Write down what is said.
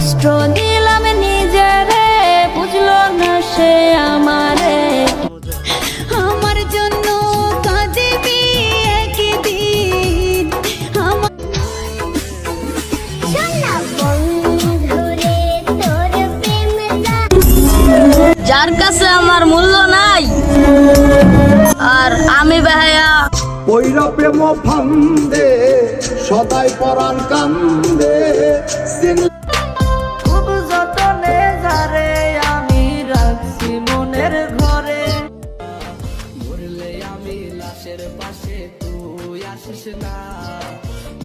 কষ্ট দিলাম নিজেরে, বুঝলো না সে আমারে। আমার জন্য কাঁদবি একদিন, যার কাছে আমার মূল্য নাই আর আমি বেহায়া পৈরা প্রেম ফান্দে সদাই পরাণ কান্দে।